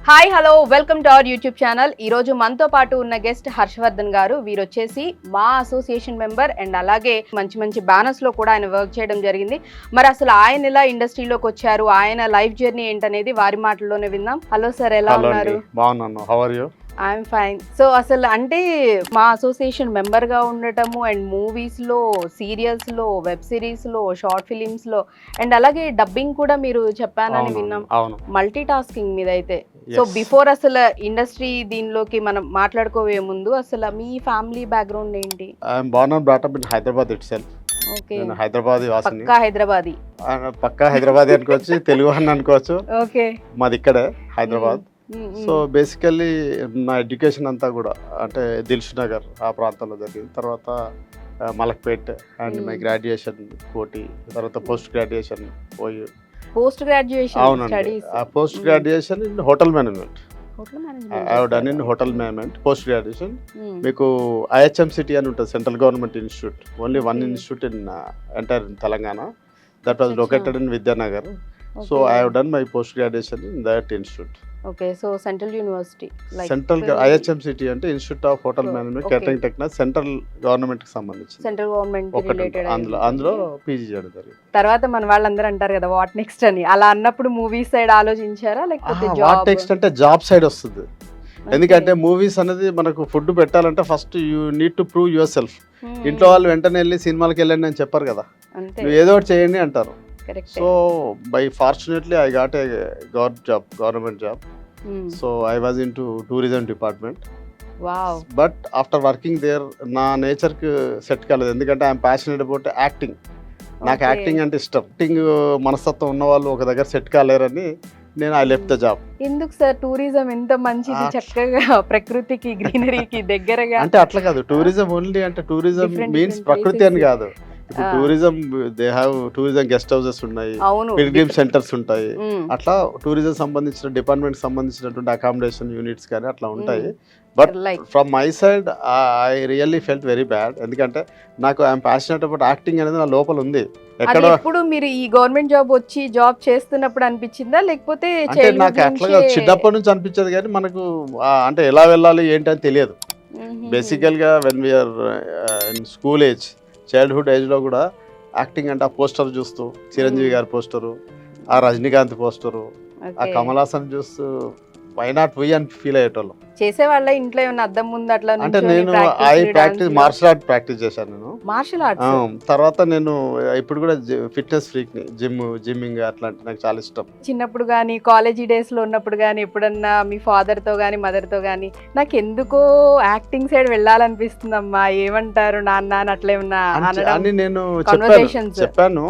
Hi hello welcome to our YouTube channel. ఈరోజు మనతో పాటు ఉన్న గెస్ట్ హర్షవర్ధన్ గారు. వీరు వచ్చేసి మా అసోసియేషన్ మెంబర్ అండ్ అలాగే మంచి మంచి బ్యానర్స్ లో కూడా ఆయన వర్క్ చేయడం జరిగింది. మరి అసలు ఆయన ఎలా ఇండస్ట్రీలోకి వచ్చారు, ఆయన లైఫ్ జర్నీ ఏంటనేది వారి మాటల్లోనే విందాం. హలో సార్, ఎలా ఉన్నారు? బాగున్నాను. How are you? I'm fine. So అసలు అంటే మా అసోసియేషన్ మెంబర్గా ఉండటము అండ్ మూవీస్లో, సీరియల్స్లో, వెబ్ సిరీస్లో, షార్ట్ ఫిలిమ్స్లో అండ్ అలాగే డబ్బింగ్ కూడా మీరు చెప్పానని విన్నాం. మల్టీ టాస్కింగ్ మీద అయితే. సో బిఫోర్ అసలు ఇండస్ట్రీ దీనిలోకి మనం మాట్లాడుకోవే ముందు అసలు మీ ఫ్యామిలీ బ్యాక్గ్రౌండ్ ఏంటి? I'm born and brought up in Hyderabad itself. Okay, Hyderabad వాసిని. పక్కా హైదరాబాదీ. పక్కా హైదరాబాద్ అనుకోవచ్చు, తెలుగు అని అనుకోవచ్చు. ఓకే, మాది ఇక్కడే హైదరాబాద్. సో బేసికల్లీ నా ఎడ్యుకేషన్ అంతా కూడా అంటే దిల్ష్ నగర్ ఆ ప్రాంతంలో జరిగింది. తర్వాత Malakpet and my graduation Koti, తర్వాత post graduation OU. Post graduation అవునండి, post graduation in hotel management. I have done in hotel management post graduation. మీకు IHMCT అని ఉంటుంది, central government institute. Only one institute in entire Telangana. That was located in Vidyanagar. So I have done my post graduation in that institute. Okay, so Central University, like Central IHMCT అంటే Institute of Hotel Management Catering Technology, central government కి సంబంధించి. Central government related. అందులో PG చేయడం జరిగింది. తర్వాత మన వాళ్ళందరూ అంటారు కదా వాట్ నెక్స్ట్ అని, అలా అన్నప్పుడు మూవీస్ సైడ్ ఆలోచించారా లేకపోతే జాబ్? వాట్ నెక్స్ట్ అంటే జాబ్ సైడ్ వస్తుంది. ఎందుకంటే మూవీస్ అనేది మనకు ఫుడ్ పెట్టాలంటే first you need to prove your self. ఇంట్లో వాళ్ళు వెంటనే వెళ్ళి సినిమాలకు వెళ్ళండి అని చెప్పారు కదా, నువ్వు ఏదో ఒకటి చేయండి అంటారు. So by fortunately I got a government job. So I was into tourism department. Wow. But after working there నా నేచర్ కి సెట్ కాలేదు. ఎందుకంటే ఐఎమ్ ప్యాషనేట్ అబౌట్ యాక్టింగ్. నాకు యాక్టింగ్ అంటే ఇష్టం. యాక్టింగ్ మనస్తత్వం ఉన్న వాళ్ళు ఒక దగ్గర సెట్ కాలేరని నేను ఐ లెఫ్ట్ ద జాబ్. ఎందుకు సార్? టూరిజం ఎంత మంచిది, చక్కగా ప్రకృతికి గ్రీనరీకి దగ్గరగా. అంటే అట్లా కాదు, టూరిజం ఓన్లీ అంటే టూరిజం మీన్స్ ప్రకృతి అని కాదు. ఇప్పుడు tourism they have tourism guest houses ఉన్నాయి, పిల్గ్రిమ్ సెంటర్స్ ఉంటాయి. అట్లా టూరిజం సంబంధించిన డిపార్ట్మెంట్ సంబంధించినటువంటి అకామిడేషన్ యూనిట్స్ కానీ అట్లా ఉంటాయి. But from my side I really felt very bad. ఎందుకంటే నాకు ఐఎమ్ ప్యాషనేట్ అబౌట్ యాక్టింగ్ అనేది నా లోపల ఉంది. ఎక్కడ ఇప్పుడు మీరు ఈ గవర్నమెంట్ జాబ్ వచ్చి జాబ్ చేస్తున్నప్పుడు అనిపించిందా లేకపోతే అంటే నాకు అట్లా చిన్నప్పటి నుంచి అనిపించదు, కానీ మనకు అంటే ఎలా వెళ్ళాలి ఏంటి అని తెలియదు. బేసికల్ గా when we're in school age, childhood ఏజ్లో కూడా యాక్టింగ్ అంటే ఆ పోస్టర్ చూస్తూ, చిరంజీవి గారి పోస్టరు, ఆ రజనీకాంత్ పోస్టరు, ఆ కమల్ హాసన్ చూస్తూ వై నాట్ వై అని ఫీల్ అయ్యేటోళ్ళం. చేసేవాళ్ళ ఇంట్లో ఏమైనా అద్దం ముందు అట్లా అంటే నేను మార్షల్ ఆర్ట్ ప్రాక్టీస్ చేశాను. నేను మార్షల్ ఆర్ట్ తర్వాత నేను ఇప్పుడు కూడా ఫిట్నెస్ ఫ్రీక్ ని, జిమ్మింగ్ అట్లా అంటే నాకు చాలా ఇష్టం. చిన్నప్పుడు కానీ కాలేజీ డేస్ లో ఉన్నప్పుడు కానీ ఎప్పుడన్నా మీ ఫాదర్ తో కానీ మదర్ తో కానీ నాకు ఎందుకో యాక్టింగ్ సైడ్ వెళ్ళాలనిపిస్తుందమ్మా, ఏమంటారు నాన్న అని అట్లా ఏమన్నా అని నేను చెప్పాను,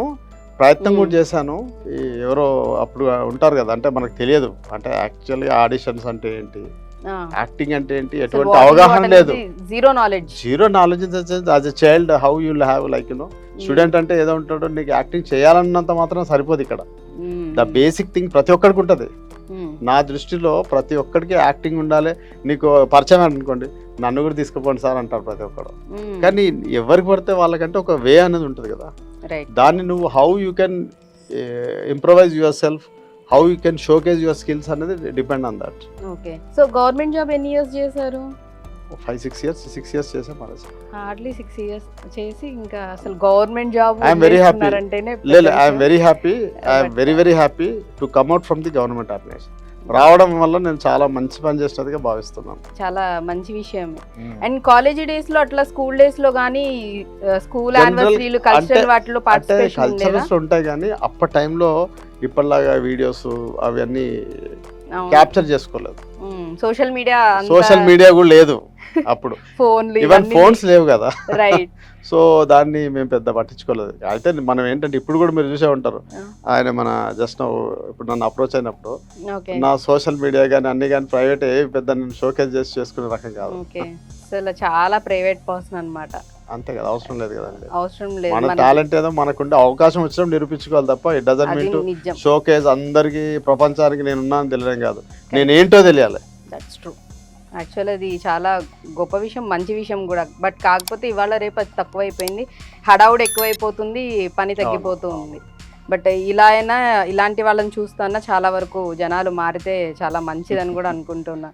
ప్రయత్నం కూడా చేశాను. ఎవరో అప్పుడు ఉంటారు కదా, అంటే మనకు తెలియదు అంటే యాక్చువల్లీ ఆడిషన్స్ అంటే ఏంటి, యాక్టింగ్ అంటే ఏంటి, ఎటువంటి అవగాహన లేదు. Zero knowledge as a child how you have like you know. Student అంటే ఏదో ఉంటాడో, నీకు యాక్టింగ్ చేయాలన్నంత మాత్రం సరిపోదు. ఇక్కడ ద బేసిక్ థింగ్ ప్రతి ఒక్కరికి ఉంటుంది. నా దృష్టిలో ప్రతి ఒక్కరికి యాక్టింగ్ ఉండాలి. నీకు పరిచయం అనుకోండి, నన్ను కూడా తీసుకుపోండి సార్ అంటారు ప్రతి ఒక్కరు. కానీ ఎవరికి పడితే వాళ్ళకంటే ఒక వే అనేది ఉంటుంది కదా, దాన్ని నువ్వు how you can improvise yourself, how you can showcase your skills అనేది depend on that. Okay, so government job ఎన్ని ఇయర్స్ చేశారు? 5-6 years చేసాం. హార్డ్లీ 6 years చేసి ఇంకా అసలు government job I'm very happy. లేదు, I'm very happy. I'm very happy to come out from the government organisation. రావడం వల్ల నేను చాలా మంచి పని చేసినట్టుగా భావిస్తున్నాను. చాలా మంచి విషయం. అండ్ కాలేజీ డేస్ లో అట్లా స్కూల్ డేస్ లో గానీ స్కూల్ యానివర్సరీలు కల్చరల్ వాటిలో పార్టిసిపేషన్ కల్చరల్స్ ఉంటాయి, కానీ అప్పటి టైంలో ఇప్పటిలాగా వీడియోస్ అవన్నీ క్యాప్చర్ చేసుకోలేదు. సోషల్ మీడియా కూడా లేదు అప్పుడు, ఈవెన్ ఫోన్స్ లేవు కదా. రైట్. సో దాన్ని మేము పెద్ద పట్టించుకోలేదు. అయితే మనం ఏంటంటే ఇప్పుడు కూడా మీరు చూసే ఉంటారు, ఆయన మన జస్ట్ ఇప్పుడు నన్ను అప్రోచ్ అయినప్పుడు నా సోషల్ మీడియా కానీ అన్ని కానీ ప్రైవేట్ పెద్ద నేను షోకేజ్ చేసి చేసుకునే రకం కాదు. చాలా ప్రైవేట్ పర్సన్ అన్నమాట. అంతే కదా, అవసరం లేదు కదండి. అవసరం లేదు, మన టాలెంట్ ఏదో మనకుంటే అవకాశం వచ్చినప్పుడు నిరూపించుకోవాలి తప్ప it doesn't mean to showcase అందరికి ప్రపంచానికి నేను ఉన్నాను తెలియడం కాదు, నేను ఏంటో తెలియాలి. That's true. యాక్చువల్ అది చాలా గొప్ప విషయం, మంచి విషయం కూడా. బట్ కాకపోతే ఇవాళ రేపు అది తక్కువైపోయింది, హడావుడు ఎక్కువైపోతుంది, పని తగ్గిపోతూ ఉంది. బట్ ఇలా అయినా ఇలాంటి వాళ్ళని చూస్తున్నా చాలా వరకు జనాలు మారితే చాలా మంచిదని కూడా అనుకుంటున్నా.